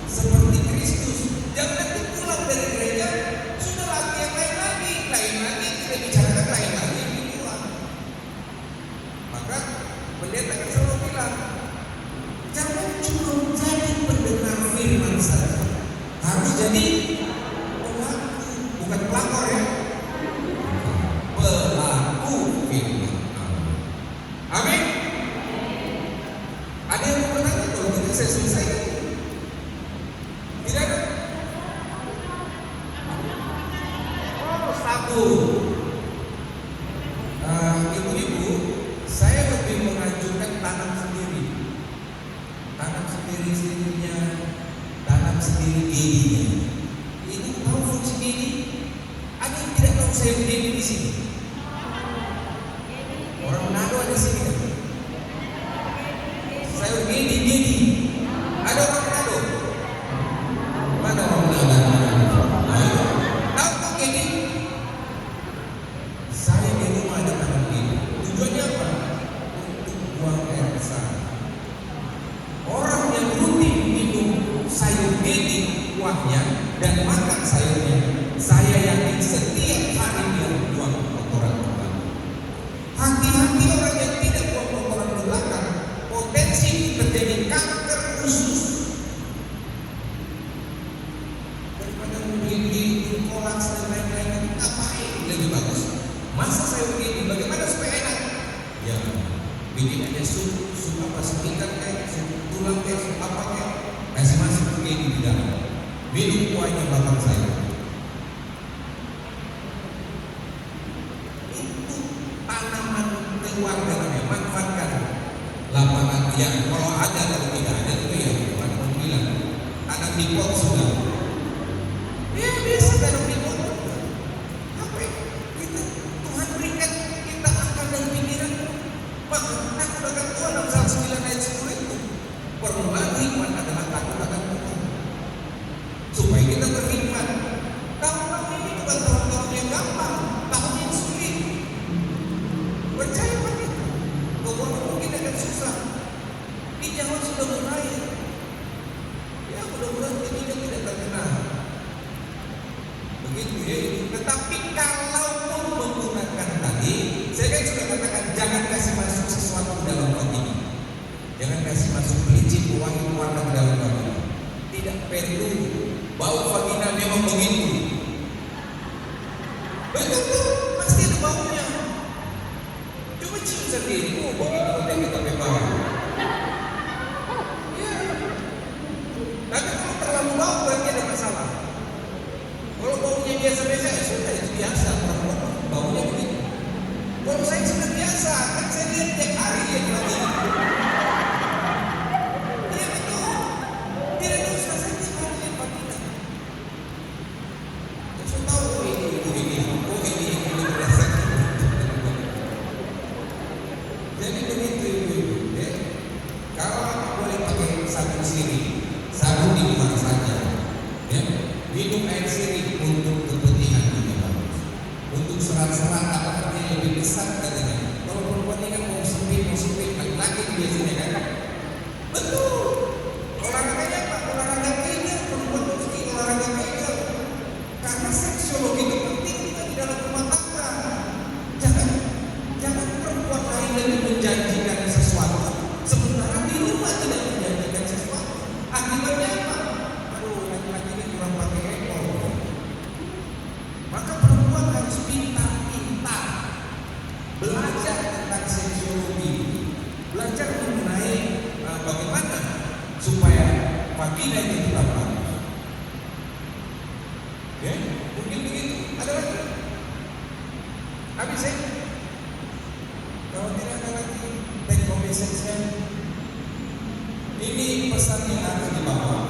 seperti Kristus. Jangan nanti pulang dari gereja sudah lagi yang lain lagi kita bicarakan lain lagi di luar. Maka pendeta kan selalu bilang, jangan cuma jadi pendengar firman saja, harus jadi pelaku, bukan pelakor ya, pelaku firman Allah. Amin. Ada yang mau bertanya? Kalau tidak saya selesaikan. Tidak ada? Oh, satu. Ibu-ibu, saya lebih mengajukan tanam sendiri. Tanam sendiri-sendirinya, tanam sendiri gininya. Ini tahu fungsi gini? Ada yang tidak tahu saya berdiri di sini? Orang Manado ada di sini kan? Saya gini. Ada orang Manado? Mana orang Manado? Ayo. Tahu kok gini? Saya di rumah ada tanam gini. Tujuannya apa? Untuk buang air besar. Orang yang rutin minum sayur gini kuahnya dan makan sayurnya, saya yakin setiap hari dia buang kotoran belakang. Hati-hati orang yang tidak buang kotoran belakang, potensi terjadi kanker usus. Daripada memilih kolaks dan lain-lain, ngapain lebih bagus? Masa sayur gini, bagaimana supaya enak? Ya, bikin aja sup apa, sup ikan kayak, sup tulang kayak, sup apa kayak, kasih masuk gini di dalam. Minum kuahnya belakang saya. Itu tanaman keluarga namanya, manfaatkan lapangan yang kalau ada, kalau tidak ada itu ya teman-teman bilang tanam di pot sudah. Ya biasa tanam di pot. Apa ya? Tuhan berikan kita akal dan pikiran. Maka takut akan Tuhan dalam Psalm 9 ayat 10 itu. Permulaan hikmat adalah takut akan Tuhan. Supaya kita berhikmat. Tahun ini bukan tahun-tahun yang gampang, tahun yang sulit. Percaya pada itu. Keuangan mungkin akan susah. Di Jawa sudah mulai. Ya mudah-mudahan kita tidak terkena. Begitu ya. Tetapi kalau pun menggunakan tadi, saya kan sudah katakan jangan kasih masuk sesuatu ke dalam pot ini. Jangan kasih masuk pelicin wangi warna ke dalam pot ini. Tidak perlu. Bau vagina memang begitu. Betul, pasti ada baunya. Coba cium sendiri. Oh, begitu udah kita bebas. Ya. Tapi kalau terlalu bau berarti ada masalah. Kalau baunya biasa-biasa, ya sudah itu biasa. Baunya begitu. Kalau saya sudah biasa, kan saya lihat tiap hari dia berarti. Iya betul. Tidak ada usah saya tiap hari lihat vagina. Saya tahu ini berdasarkan. Jadi begitu ibu-ibu, ya. Kalau boleh pakai sabun sirih, sabun di luar saja, ya. Minum air sirih untuk kepentingan untuk serat-serat apa yang lebih besar katanya. Kalau perempuan ini kan mau sempit, laki-laki biasanya kan. Betul. Olahraganya apa? Olahraga kegel. Perempuan mesti olahraga kegel. Karena seksiologi itu penting kita di dalam rumah tangga. Jangan perempuan lain lebih menjanjikan sesuatu, sementara di rumah tidak menjanjikan sesuatu. Akibatnya apa? Aduh, laki-laki ini kurang pakai ekor. Maka perempuan harus pintar-pintar belajar tentang seksiologi, belajar mengenai bagaimana supaya vagina itu tetap bagus. Ya, mungkin begitu. Ada lagi? Habis ya? Kalau tidak ada lagi, take home message-nya. Ini pesan yang ada di bawah.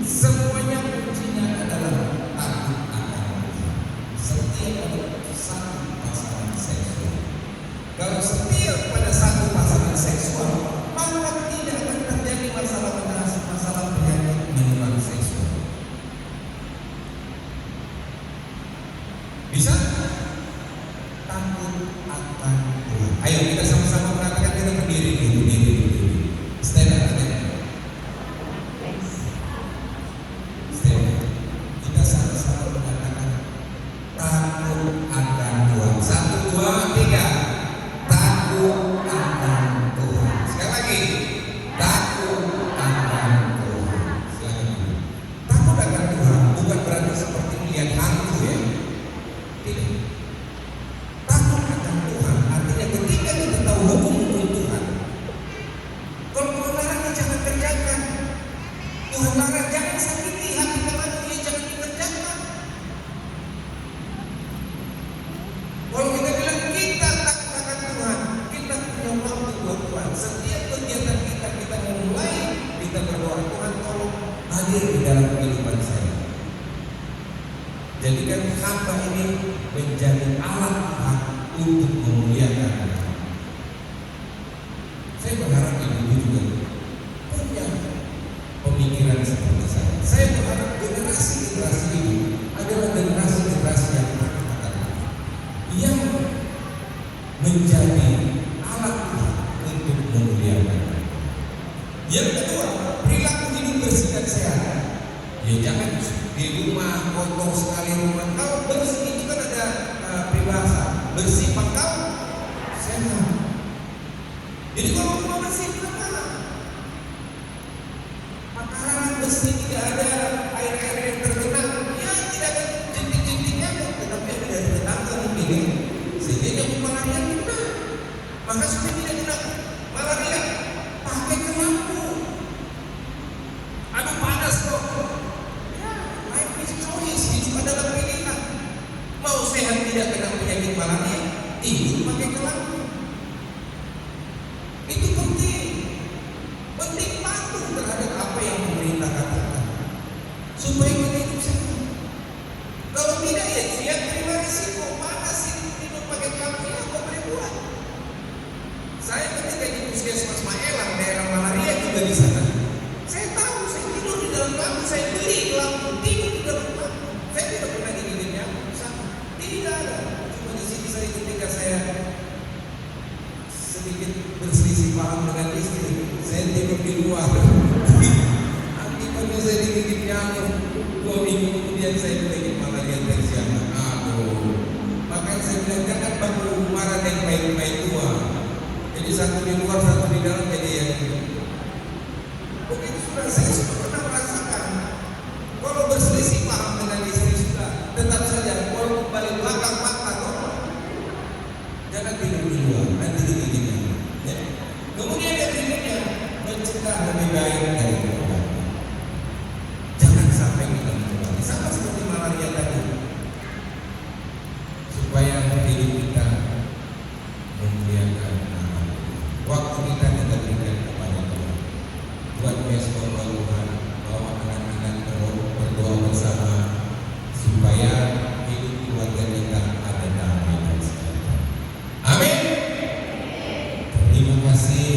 Semuanya kuncinya adalah takut akan Tuhan. Setiap ada satu pasangan seksual. Kalau setiap pada satu pasangan seksual, maka tidak akan terjadi masalah penyakit menular seksual. Bisa? Takut akan Tuhan. Ayo kita sama-sama perhatikan, kita berdiri dulu. Stand up. Kita sama-sama mengatakan takut akan Tuhan. 1, 2, 3. Takut akan Tuhan. Sekali lagi. Takut akan Tuhan. Sekali lagi. Takut akan Tuhan bukan berarti seperti melihat hantu ya. Tidak. Takut akan Tuhan artinya ketika kita tahu hukum Tuhan, kalau Tuhan larang jangan kerjakan. Tuhan larang jangan sakiti hati teman, jangan dikerjakan. Kalau kita bilang kita takut akan Tuhan, kita punya waktu buat Tuhan. Setiap kegiatan kita memulai, kita berdoa, Tuhan tolong hadir di dalam kehidupan saya. Jadikan hamba ini menjadi alat Tuhan untuk memuliakan Tuhan. Saya berharap ibu juga punya pemikiran seperti saya. Saya berharap generasi ini adalah generasi yang takut akan Tuhan, yang menjadi alat Tuhan untuk memuliakan Tuhan. Yang kedua, perilaku hidup bersih dan sehat. Ya jangan di rumah kotor sekali rumah. Kalau bersih itu kan ada peribahasa, bersih pangkal sehat. Jadi kalau rumah bersih kenapa? Makanan bersih, tidak ada air-air yang tergenang, ya tidak ada jentik-jentiknya, tetapi ada dari tetangga mungkin, sehingga nyamuk malaria kena. Maka supaya tidak kena malaria, pakai lampu. Aduh panas kok. Life is choice, hidup adalah pilihan. Mau sehat tidak kena penyakit malaria, tidur pakai lampu. Itu penting patuh terhadap apa yang pemerintah katakan, supaya kita hidup sehat. Kalau tidak ya siap terima risiko. Mana sih hidup pakai lampu ya apa boleh buat? Saya ketika di puskesmas Maelang, daerah malaria juga di sana. Saya tahu, saya tidur di dalam lampu, saya beli lampu, tidur di dalam lampu. Saya tidak pernah digigit nyamuk di sana. Tidak ada. Cuma di sini saya ketika saya sedikit berselisih paham dengan istri, saya tidur di luar. Akibatnya saya digigit nyamuk. 2 minggu kemudian saya digigit malaria tersiana. Aduh. Makanya saya bilang jangan baku marah yang baik-baik tua. Jadi satu di luar, satu di dalam, jadi yang begitu sudah saya sudah pernah merasakan. Kalau berselisih paham dengan istri sudah, tetap saja walaupun balik belakang mata kok. Jangan tidur di luar, nanti digigitnya. Ya. Kemudian yang berikutnya mencegah lebih baik dari keluarga. Jangan sampai kita mengulangi sama seperti malaria tadi, supaya hidup kita memuliakan nama Tuhan. Waktu kita berikan kepada Tuhan. Buat besok Tuhan, bawa anak-anak berdoa bersama supaya hidup keluarga kita ada damai dan sejahtera. Amin. Terima kasih.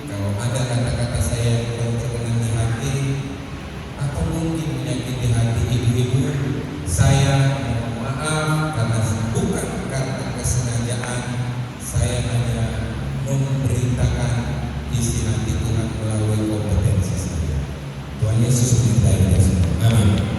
Kalau ada kata-kata saya yang kurang berkenan di hati atau mungkin menyakiti hati memberitakan isi hati Tuhan melalui kompetensi saya. Tuhan Yesus menyertai kita semua. Amin.